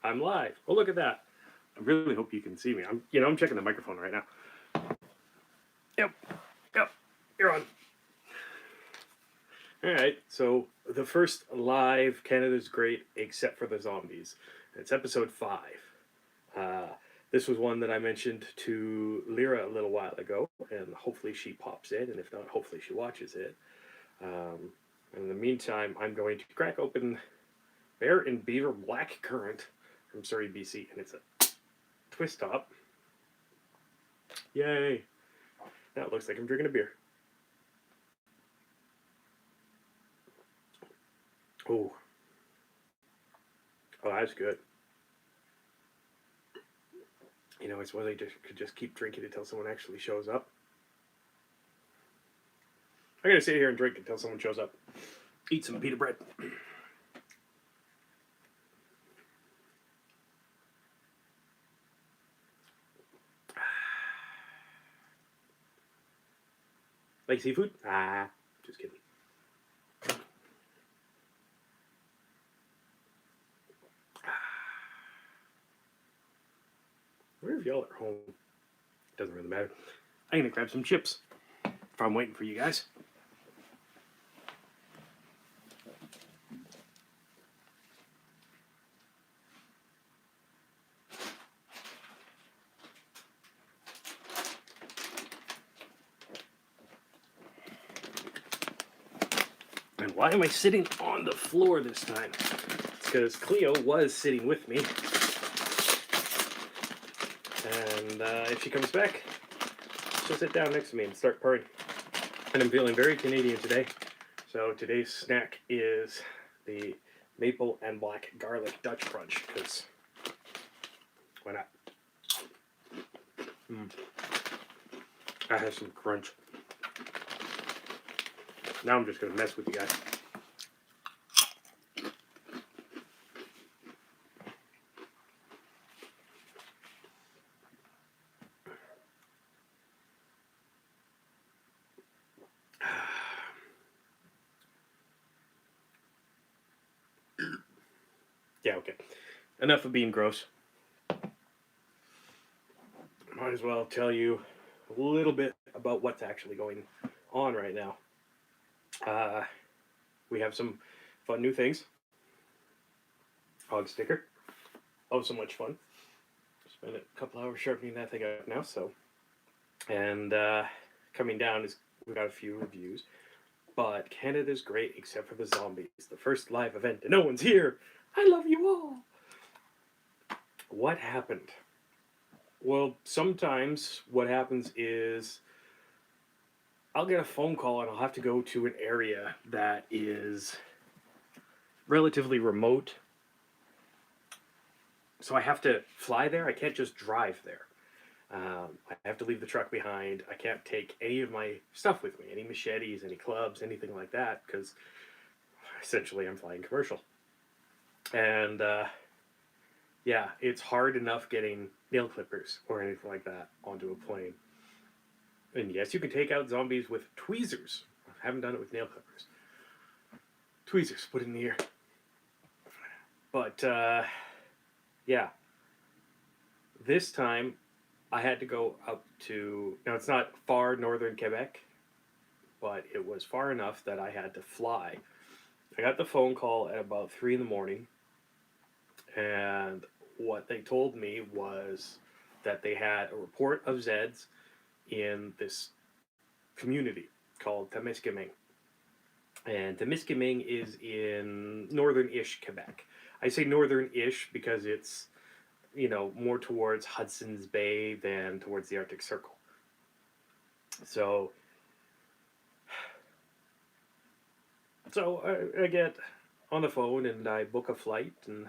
I'm live. Oh, look at that. I really hope you can see me. I'm checking the microphone right now. Yep. You're on. All right. So the first live Canada's Great except for the zombies. It's episode 5. This was one that I mentioned to Lyra a little while ago, and hopefully she pops in, and if not, hopefully she watches it. In the meantime, I'm going to crack open Bear and Beaver Black Currant from Surrey, BC, and it's a twist top. Yay! Now it looks like I'm drinking a beer. Oh, that's good. You know, it's whether you could just keep drinking until someone actually shows up. I'm gonna sit here and drink until someone shows up. Eat some pita bread. Like seafood? Just kidding. Where if y'all are home? Doesn't really matter. I'm gonna grab some chips if I'm waiting for you guys. And why am I sitting on the floor this time? It's because Cleo was sitting with me. And if she comes back, she'll sit down next to me and start purring. And I'm feeling very Canadian today. So today's snack is the maple and black garlic Dutch Crunch, because why not? That has some crunch. Now I'm just going to mess with you guys. Yeah, okay. Enough of being gross. Might as well tell you a little bit about what's actually going on right now. We have some fun new things. Hog sticker. Oh, so much fun. Spent a couple hours sharpening that thing up now, so. And coming down is we got a few reviews. But Canada's Great except for the zombies. The first live event and no one's here. I love you all. What happened? Well, sometimes what happens is I'll get a phone call and I'll have to go to an area that is relatively remote. So I have to fly there. I can't just drive there. I have to leave the truck behind. I can't take any of my stuff with me, any machetes, any clubs, anything like that, because essentially I'm flying commercial. And yeah, it's hard enough getting nail clippers or anything like that onto a plane. And yes, you can take out zombies with tweezers. I haven't done it with nail clippers. Tweezers, put it in the ear. But yeah, this time I had to go up to, now it's not far northern Quebec, but it was far enough that I had to fly. I got the phone call at about 3 in the morning, and what they told me was that they had a report of Zeds in this community called Temiskaming. And Temiskaming is in northern-ish Quebec. I say northern-ish because it's, you know, more towards Hudson's Bay than towards the Arctic Circle. So I get on the phone and I book a flight, and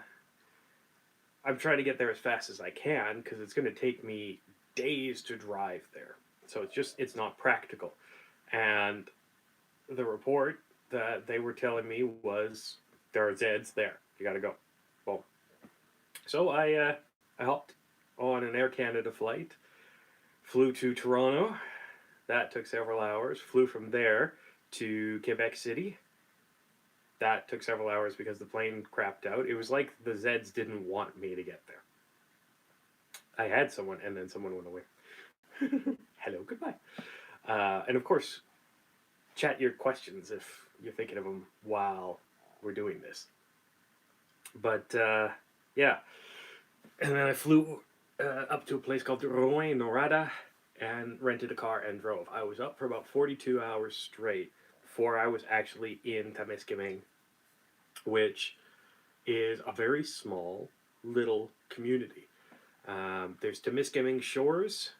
I'm trying to get there as fast as I can because it's going to take me days to drive there. So it's not practical. And the report that they were telling me was there are Zeds there. You got to go. Boom. So I hopped on an Air Canada flight, flew to Toronto. That took several hours. Flew from there to Quebec City. that took several hours because the plane crapped out. It was like the Zeds didn't want me to get there. I had someone, and then someone went away. Hello, goodbye. And of course, chat your questions if you're thinking of them while we're doing this. But yeah, and then I flew up to a place called Rouyn-Noranda and rented a car and drove. I was up for about 42 hours straight before I was actually in Temiskaming, which is a very small little community. There's Temiskaming Shores,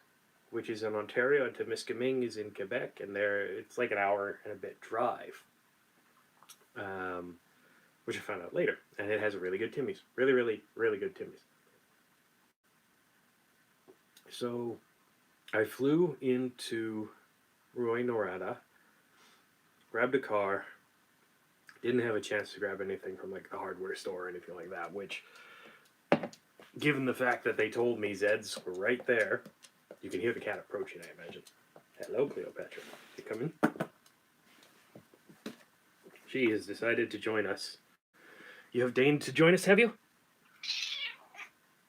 which is in Ontario, and Temiskaming is in Quebec, and it's like an hour and a bit drive, which I found out later. And it has a really good Timmy's. Really, really, really good Timmy's. So I flew into Rouyn-Noranda, grabbed a car, didn't have a chance to grab anything from like the hardware store or anything like that, which, given the fact that they told me Zeds were right there, you can hear the cat approaching, I imagine. Hello, Cleopatra. You come in? She has decided to join us. You have deigned to join us, have you?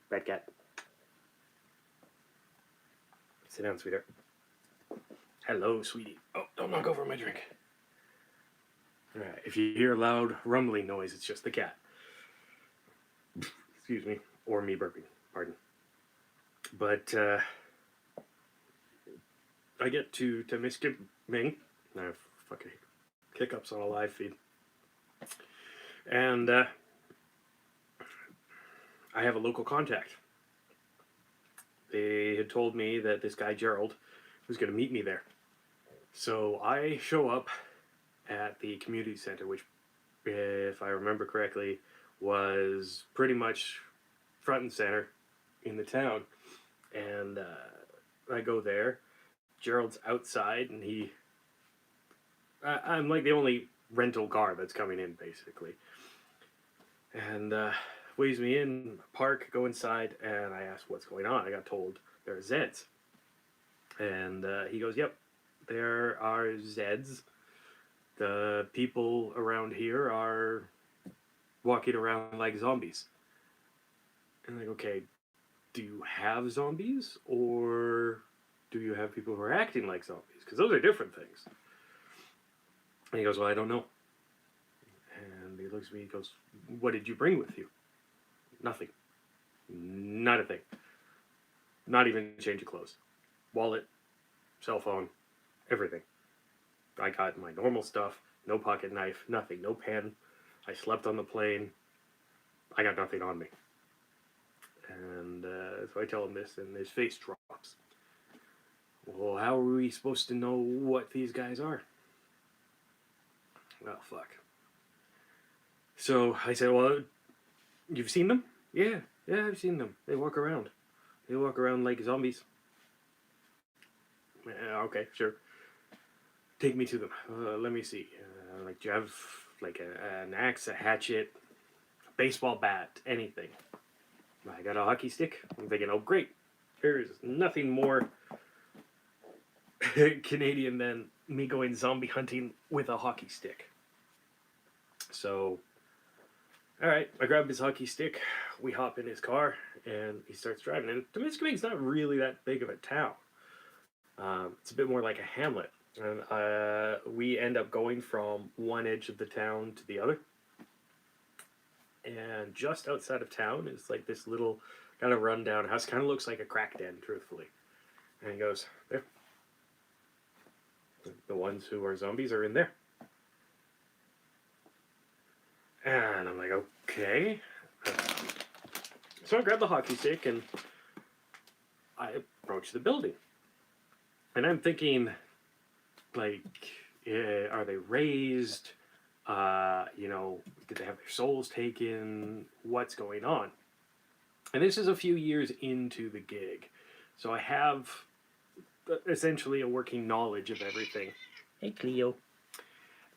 Bad cat. Sit down, sweetheart. Hello, sweetie. Oh, don't knock over my drink. Alright, if you hear a loud rumbling noise, it's just the cat. Excuse me. Or me burping. Pardon. But, I get to Temiskaming. I have fucking hiccups on a live feed. And, I have a local contact. They had told me that this guy, Gerald, was going to meet me there. So I show up at the community center, which, if I remember correctly, was pretty much front and center in the town. And I go there. Gerald's outside, and I'm like the only rental car that's coming in, basically. And waves me in, park, go inside, and I ask what's going on. I got told there are Zeds. And he goes, yep, there are Zeds. The people around here are walking around like zombies. And I'm like, okay, do you have zombies? Or do you have people who are acting like zombies? Because those are different things. And he goes, well, I don't know. And he looks at me, he goes, what did you bring with you? Nothing. Not a thing. Not even a change of clothes. Wallet, cell phone, everything. I got my normal stuff, no pocket knife, nothing, no pen. I slept on the plane. I got nothing on me. And so I tell him this, and his face drops. Well, how are we supposed to know what these guys are? Well, fuck. So I said, well, you've seen them? Yeah, I've seen them. They walk around. They walk around like zombies. Okay, sure. Take me to them. Let me see. Like, do you have like an axe, a hatchet, a baseball bat, anything? I got a hockey stick. I'm thinking, oh great. There's nothing more Canadian than me going zombie hunting with a hockey stick. So, alright, I grab his hockey stick, we hop in his car, and he starts driving. And Temiskaming's not really that big of a town. It's a bit more like a hamlet. And we end up going from one edge of the town to the other. And just outside of town is like this little kind of rundown house. Kind of looks like a crack den, truthfully. And he goes, there. The ones who are zombies are in there. And I'm like, okay. So I grab the hockey stick and I approach the building. And I'm thinking, like, are they raised? Did they have their souls taken? What's going on? And this is a few years into the gig. So I have essentially a working knowledge of everything. Hey, Cleo.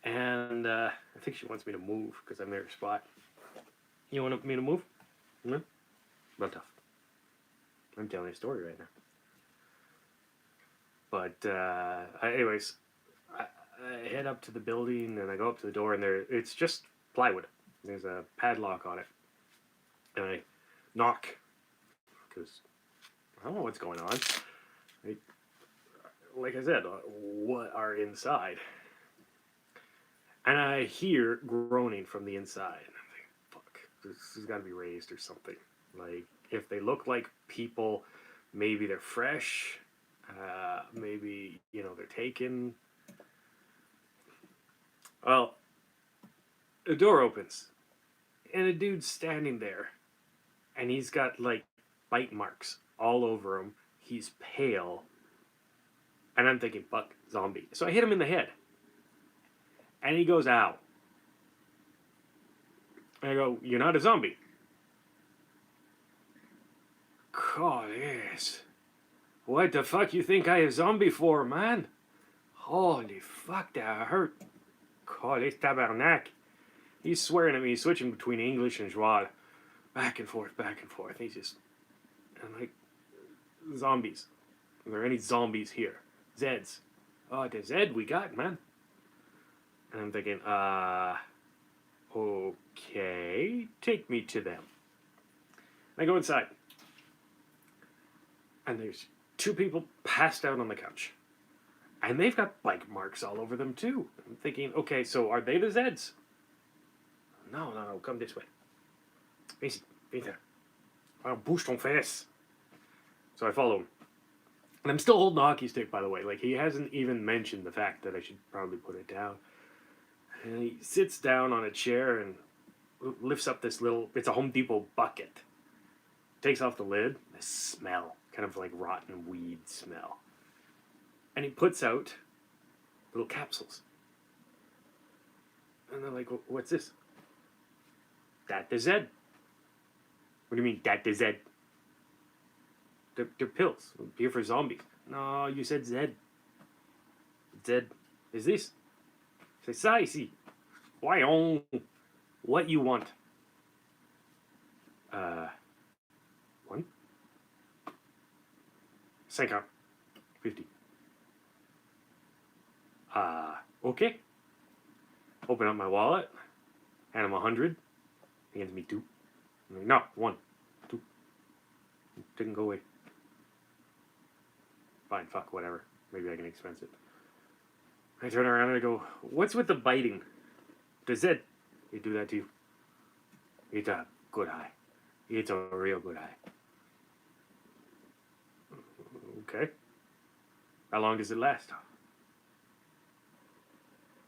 And I think she wants me to move because I'm in her spot. You want me to move? No? Not tough. I'm telling a story right now. But anyways, I head up to the building and I go up to the door and it's just plywood. There's a padlock on it. And I knock, because I don't know what's going on. Like I said, what are inside? And I hear groaning from the inside. And I'm thinking, fuck, this has got to be raised or something. Like, if they look like people, maybe they're fresh. Maybe, they're taken. Well, the door opens. And a dude's standing there. And he's got, like, bite marks all over him. He's pale. And I'm thinking, fuck, zombie. So I hit him in the head. And he goes, ow. And I go, you're not a zombie. God, yes. What the fuck you think I a zombie for, man? Holy fuck, that hurt. God, it's tabarnak. He's swearing at me, switching between English and Joie. Back and forth, back and forth. He's just... I'm like, zombies. Are there any zombies here? Zeds. Oh, the Zed we got, man. And I'm thinking, okay, take me to them. I go inside. And there's two people passed out on the couch. And they've got bite marks all over them, too. I'm thinking, okay, so are they the Zeds? No, come this way. Ici, viens there. Oh, bouge ton fesse. So I follow him. And I'm still holding the hockey stick, by the way. Like, he hasn't even mentioned the fact that I should probably put it down. And he sits down on a chair and lifts up this little... It's a Home Depot bucket. Takes off the lid. The smell. Kind of like rotten weed smell. And he puts out little capsules. And they're like, what's this? Dat de Zed. What do you mean, dat de Zed? They're pills. Here for zombies. No, you said Zed. Zed. Is this? C'est ça ici. Voyons. What you want? One. 50. 50. Okay. Open up my wallet. Hand him 100. He hands me 2. I'm like, no, 1. 2. Didn't go away. Fine, fuck, whatever. Maybe I can expense it. I turn around and I go, what's with the biting? Does it do that to you? It's a good eye. It's a real good eye. Okay. How long does it last?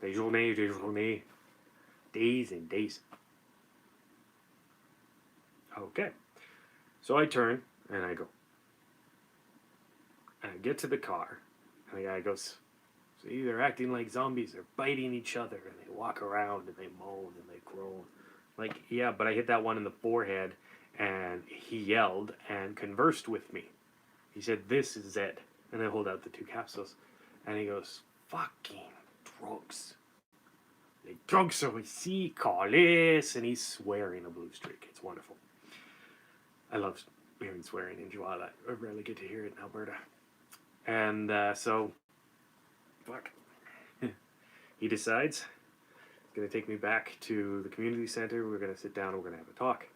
Des journées. Days and days. Okay. So I turn and I go. And I get to the car. And the guy goes, see, they're acting like zombies. They're biting each other. And they walk around and they moan and they groan. Like, yeah, but I hit that one in the forehead. And he yelled and conversed with me. He said, this is Zed. And I hold out the 2 capsules. And he goes, fucking drugs. Les drugs sont ici, calice. And he's swearing a blue streak. It's wonderful. I love hearing swearing in Joie. I rarely get to hear it in Alberta. And so, fuck. He decides he's going to take me back to the community center. We're going to sit down and we're going to have a talk.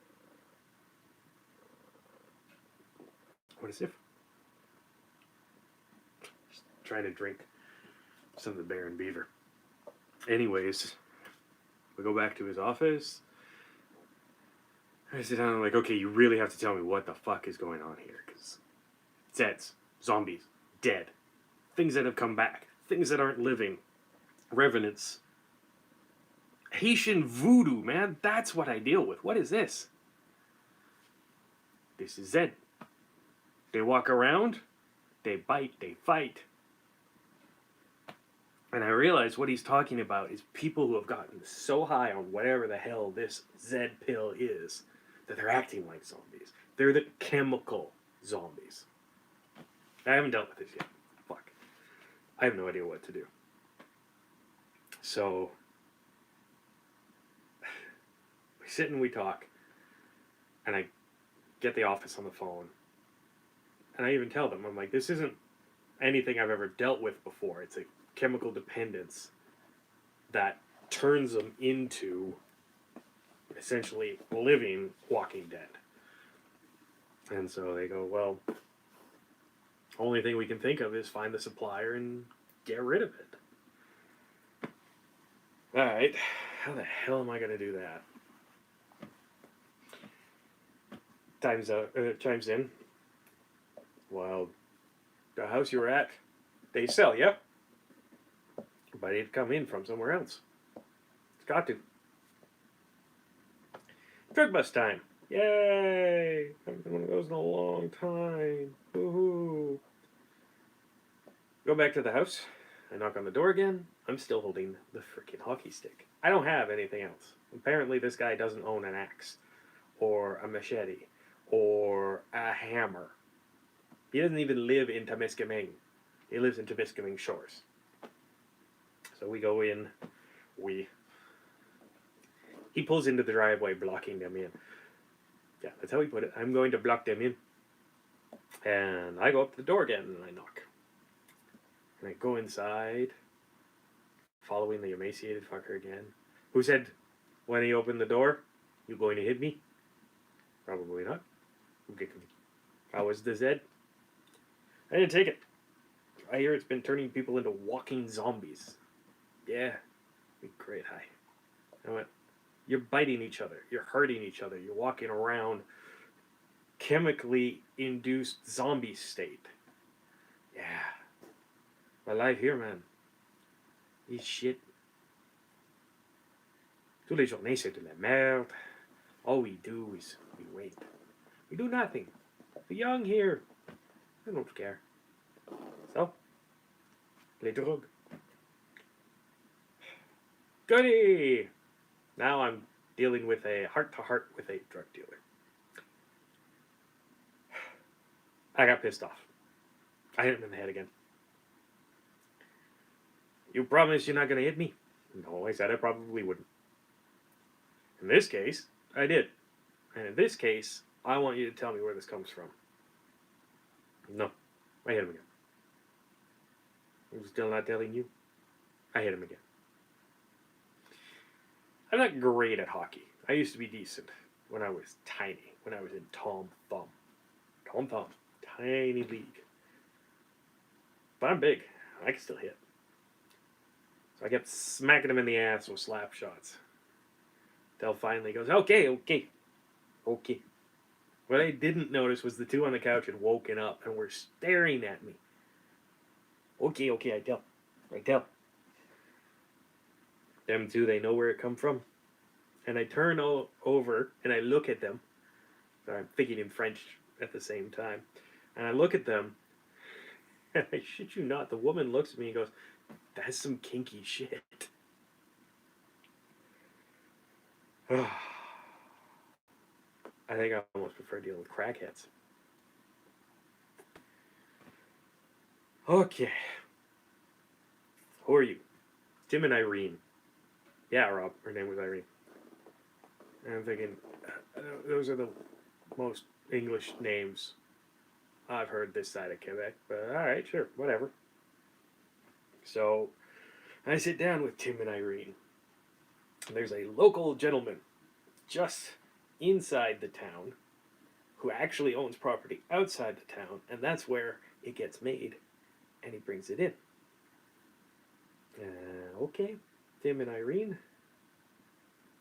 What is it? Just trying to drink some of the Bear and Beaver. Anyways, we go back to his office. I sit down and I'm like, okay, you really have to tell me what the fuck is going on here. Because Zeds, zombies, dead. Things that have come back. Things that aren't living. Revenants. Haitian voodoo, man. That's what I deal with. What is this? This is Zed. They walk around. They bite. They fight. And I realize what he's talking about is people who have gotten so high on whatever the hell this Zed pill is that they're acting like zombies. They're the chemical zombies. I haven't dealt with this yet. Fuck. I have no idea what to do. So, we sit and we talk, and I get the office on the phone, and I even tell them, I'm like, this isn't anything I've ever dealt with before. It's a chemical dependence that turns them into essentially living Walking Dead. And so they go, well, only thing we can think of is find the supplier and get rid of it. All right, how the hell am I going to do that? Chimes in. Well, the house you were at, they sell, yeah? But it'd come in from somewhere else. It's got to. Drug bust time. Yay! Haven't been one of those in a long time. Woohoo! Go back to the house. I knock on the door again. I'm still holding the freaking hockey stick. I don't have anything else. Apparently, this guy doesn't own an axe, or a machete, or a hammer. He doesn't even live in Temiskaming. He lives in Temiskaming Shores. So we go in. He pulls into the driveway, blocking them in. Yeah, that's how he put it. I'm going to block them in. And I go up to the door again, and I knock. And I go inside, following the emaciated fucker again. Who said, when he opened the door, you going to hit me? Probably not. Okay. How was the Zed? I didn't take it. I hear it's been turning people into walking zombies. Yeah. Be great, hi. I went, you're biting each other. You're hurting each other. You're walking around chemically induced zombie state. Yeah. My life here, man. Is shit. Tous les journées, c'est de la merde. All we do is we wait. We do nothing. We're young here. I don't care. So, les drogues. Goody! Now I'm dealing with a heart-to-heart with a drug dealer. I got pissed off. I hit him in the head again. You promise you're not going to hit me? No, I said I probably wouldn't. In this case, I did. And in this case, I want you to tell me where this comes from. No, I hit him again. I'm still not telling you. I hit him again. I'm not great at hockey. I used to be decent when I was tiny, when I was in Tom Thumb. Tom Thumb. Tiny league. But I'm big. I can still hit. So I kept smacking him in the ass with slap shots. Till finally he goes, okay. What I didn't notice was the two on the couch had woken up and were staring at me. Okay, I tell. Them two, they know where it come from. And I turn over and I look at them. So I'm thinking in French at the same time. And I look at them. And I shit you not, the woman looks at me and goes, that's some kinky shit. I think I almost prefer dealing with crackheads. Okay. Who are you? Tim and Irene. Yeah, Rob. Her name was Irene. And I'm thinking, those are the most English names I've heard this side of Quebec. But alright, sure, whatever. So I sit down with Tim and Irene. And there's a local gentleman just inside the town who actually owns property outside the town, and that's where it gets made, and he brings it in. Okay, Tim and Irene,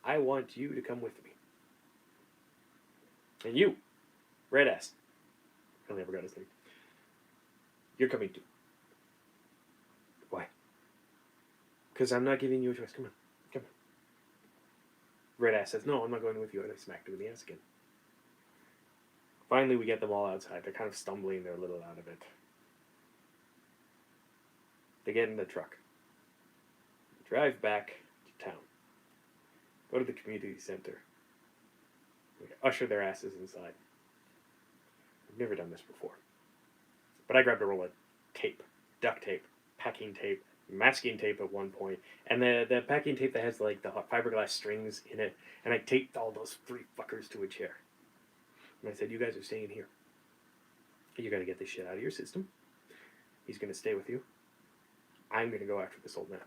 I want you to come with me. And you, Red Ass, I never got his name, you're coming too. Why? Because I'm not giving you a choice. Come on. Red Ass says, no, I'm not going with you, and I smacked him in the ass again. Finally, we get them all outside. They're kind of stumbling. They're a little out of it. They get in the truck. Drive back to town. Go to the community center. We usher their asses inside. I've never done this before. But I grabbed a roll of tape, duct tape, packing tape, masking tape at one point, and the packing tape that has like the fiberglass strings in it, and I taped all those three fuckers to a chair. And I said, you guys are staying here. You're going to get this shit out of your system. He's going to stay with you. I'm going to go after this old man.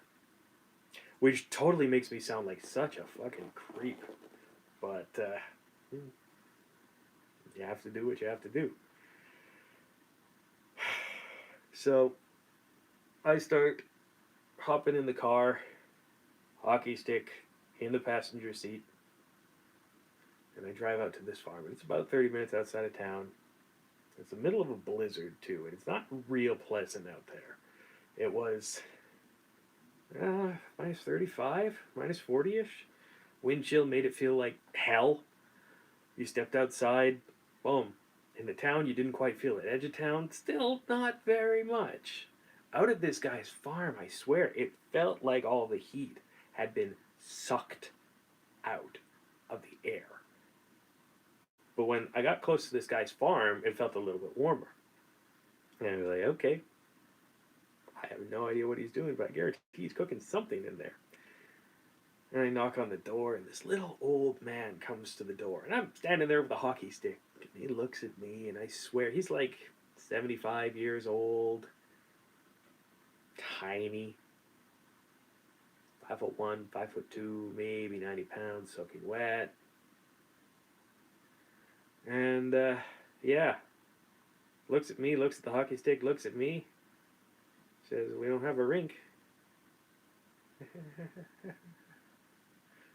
Which totally makes me sound like such a fucking creep. But you have to do what you have to do. So I start hopping in the car, hockey stick in the passenger seat, and I drive out to this farm. It's about 30 minutes outside of town. It's the middle of a blizzard, too, and it's not real pleasant out there. It was minus 35, minus 40-ish. Wind chill made it feel like hell. You stepped outside, boom. In the town, you didn't quite feel it. Edge of town, still not very much. Out at this guy's farm, I swear, it felt like all the heat had been sucked out of the air. But when I got close to this guy's farm, it felt a little bit warmer. And I was like, okay, I have no idea what he's doing, but I guarantee he's cooking something in there. And I knock on the door, and this little old man comes to the door. And I'm standing there with a hockey stick. And he looks at me, and I swear, he's like 75 years old. Tiny. 5'1", 5'2", maybe 90 pounds, soaking wet. And, yeah. Looks at me, looks at the hockey stick, looks at me. Says, we don't have a rink.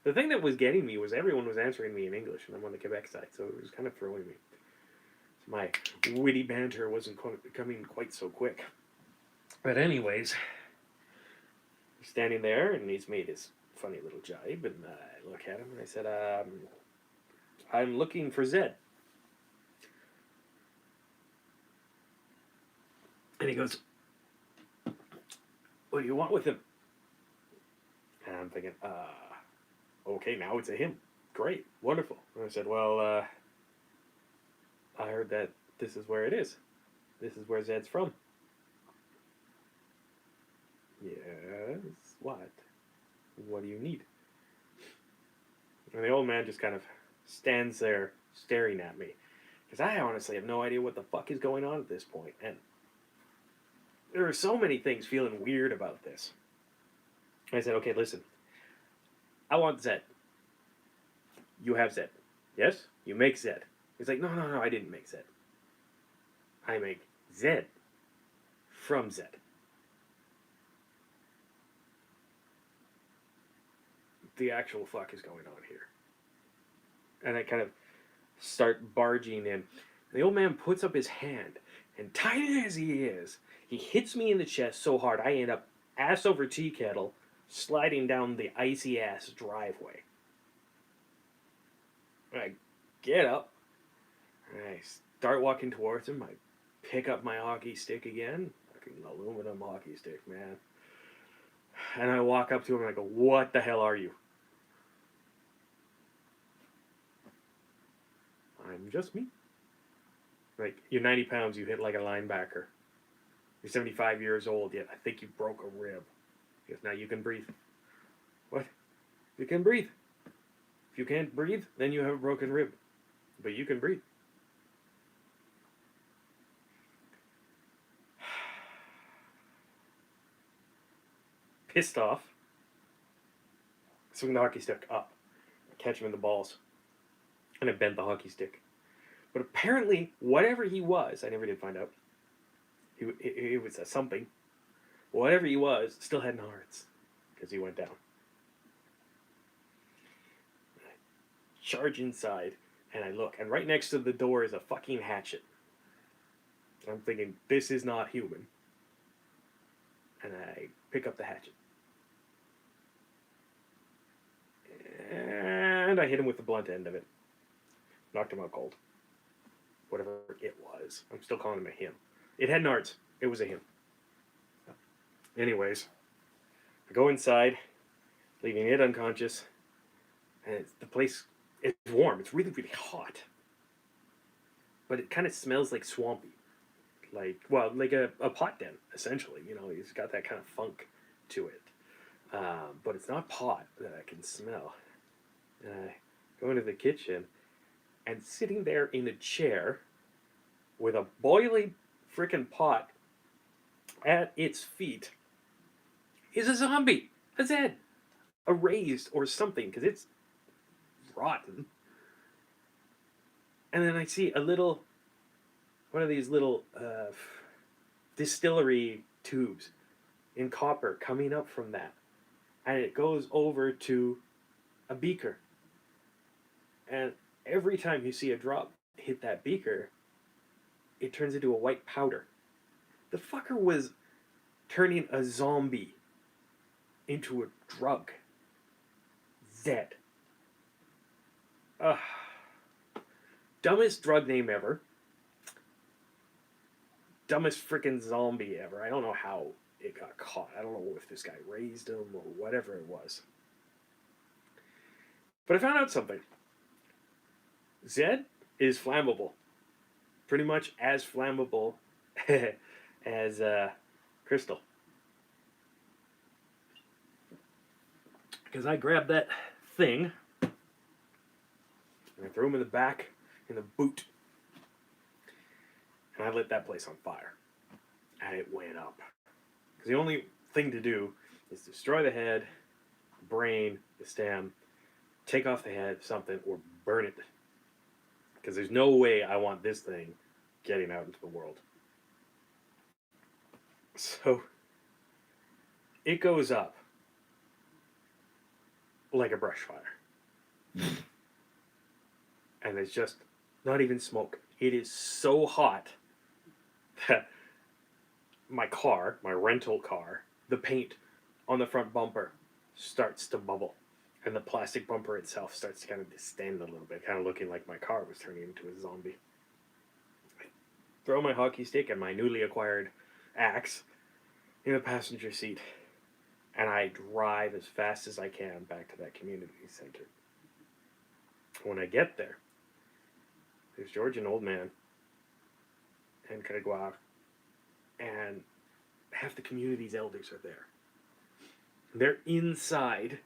The thing that was getting me was everyone was answering me in English, and I'm on the Quebec side, so it was kind of throwing me. So my witty banter wasn't coming quite so quick. But anyways, he's standing there, and he's made his funny little jibe, and I look at him, and I said, I'm looking for Zed. And he goes, what do you want with him? And I'm thinking, okay, now it's a him. Great, wonderful. And I said, well, I heard that this is where it is. This is where Zed's from. Yes, what? What do you need? And the old man just kind of stands there staring at me. Because I honestly have no idea what the fuck is going on at this point. And there are so many things feeling weird about this. I said, okay, listen. I want Zed. You have Zed. Yes? You make Zed. He's like, no, I didn't make Zed. I make Zed from Zed. The actual fuck is going on here? And I kind of start barging in. The old man puts up his hand, and tiny as he is, he hits me in the chest so hard I end up ass over tea kettle, sliding down the icy ass driveway. I get up, and I start walking towards him. I pick up my hockey stick again. Fucking aluminum hockey stick, man. And I walk up to him and I go, what the hell are you? I'm just me. Like, you're 90 pounds, you hit like a linebacker. You're 75 years old, yet I think you broke a rib. Because now you can breathe. What? You can breathe. If you can't breathe, then you have a broken rib. But you can breathe. Pissed off. Swing the hockey stick up. Catch him in the balls. And I bent the hockey stick. But apparently, whatever he was, I never did find out. He was a something. Whatever he was, still had nards. Because he went down. I charge inside, and I look. And right next to the door is a fucking hatchet. I'm thinking, this is not human. And I pick up the hatchet. And I hit him with the blunt end of it. Knocked him out cold. Whatever it was. I'm still calling him a him. It had nards. It was a him. Anyways, I go inside, leaving it unconscious. And the place is warm. It's really, really hot. But it kind of smells like swampy. Like a pot den, essentially. You know, it's got that kind of funk to it. But it's not pot that I can smell. And I go into the kitchen, and sitting there in a chair with a boiling frickin' pot at its feet is a zombie, a Zed, a raised or something, because it's rotten. And then I see a little, one of these little distillery tubes in copper coming up from that. And it goes over to a beaker. And every time you see a drop hit that beaker, it turns into a white powder. The fucker was turning a zombie into a drug. Zed. Ugh. Dumbest drug name ever. Dumbest freaking zombie ever. I don't know how it got caught. I don't know if this guy raised him or whatever it was. But I found out something. Zed is flammable. Pretty much as flammable as crystal. Because I grabbed that thing and I threw him in the back, in the boot. And I lit that place on fire. And it went up. Because the only thing to do is destroy the head, brain, the stem, take off the head, something, or burn it. Because there's no way I want this thing getting out into the world. So, it goes up like a brush fire. And it's just not even smoke. It is so hot that my car, my rental car, the paint on the front bumper starts to bubble. And the plastic bumper itself starts to kind of distend a little bit, kind of looking like my car was turning into a zombie. I throw my hockey stick and my newly acquired axe in the passenger seat, and I drive as fast as I can back to that community center. When I get there, there's George, an old man, and Gregoire, and half the community's elders are there. They're inside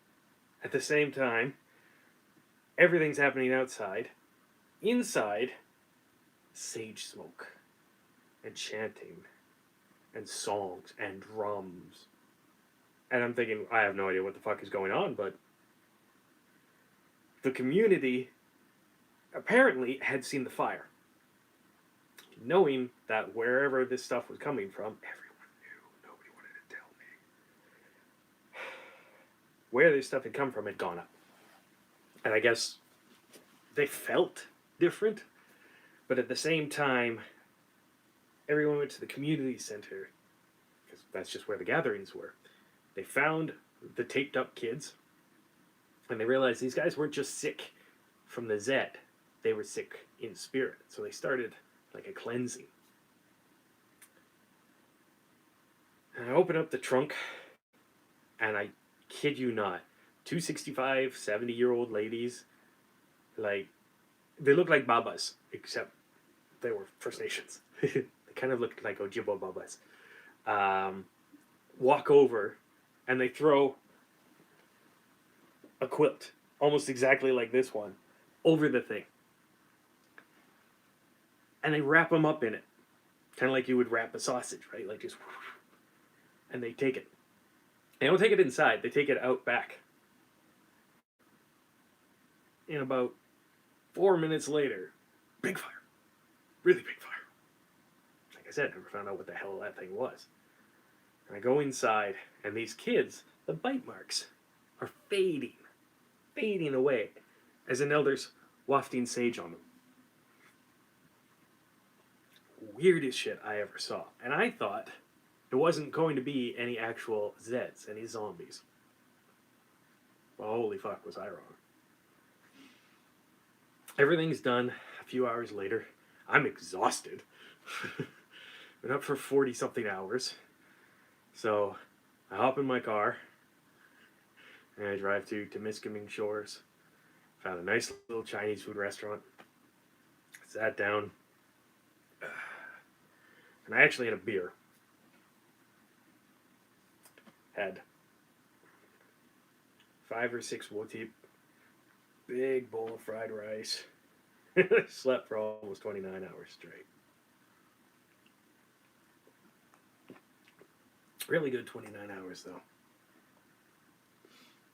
at the same time. Everything's happening outside. Inside, sage smoke, and chanting, and songs, and drums. And I'm thinking, I have no idea what the fuck is going on, but the community apparently had seen the fire. Knowing that wherever this stuff was coming from, everyone knew. Nobody wanted to tell me. Where this stuff had come from had gone up. And I guess they felt different, but at the same time, everyone went to the community center, because that's just where the gatherings were. They found the taped up kids, and they realized these guys weren't just sick from the Zed, they were sick in spirit. So they started like a cleansing. And I open up the trunk, and I kid you not, 265, 70-year-old ladies, like, they look like Babas, except they were First Nations. They kind of looked like Ojibwa Babas. Walk over, and they throw a quilt, almost exactly like this one, over the thing. And they wrap them up in it. Kind of like you would wrap a sausage, right? Like just... And they take it. They don't take it inside. They take it out back. And about 4 minutes later, big fire. Really big fire. Like I said, never found out what the hell that thing was. And I go inside, and these kids, the bite marks, are fading away as an elder's wafting sage on them. Weirdest shit I ever saw. And I thought there wasn't going to be any actual Zeds, any zombies. Well, holy fuck, was I wrong. Everything's done. A few hours later, I'm exhausted. Been up for 40-something hours. So, I hop in my car, and I drive to Temiskaming Shores. Found a nice little Chinese food restaurant. Sat down. And I actually had a beer. Had 5 or 6 Wotip. Big bowl of fried rice. I slept for almost 29 hours straight. Really good 29 hours, though.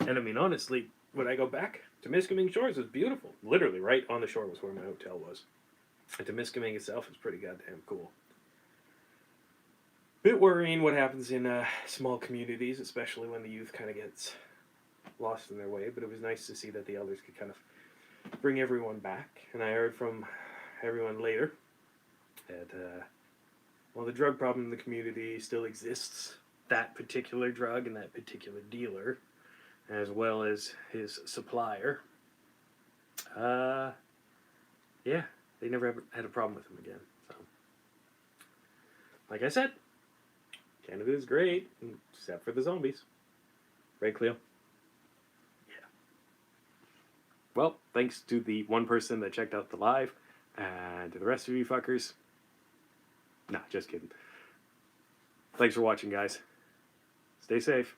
And I mean, honestly, when I go back, Temiskaming Shores was beautiful. Literally, right on the shore was where my hotel was. And Temiskaming itself is pretty goddamn cool. Bit worrying what happens in small communities, especially when the youth kind of gets lost in their way. But it was nice to see that the elders could kind of bring everyone back. And I heard from everyone later that the drug problem in the community still exists. That particular drug and that particular dealer, as well as his supplier. Yeah, they never ever had a problem with him again. So, like I said, Canada is great, except for the zombies. Right, Cleo? Yeah. Well, thanks to the one person that checked out the live, and to the rest of you fuckers. Nah, just kidding. Thanks for watching, guys. Stay safe.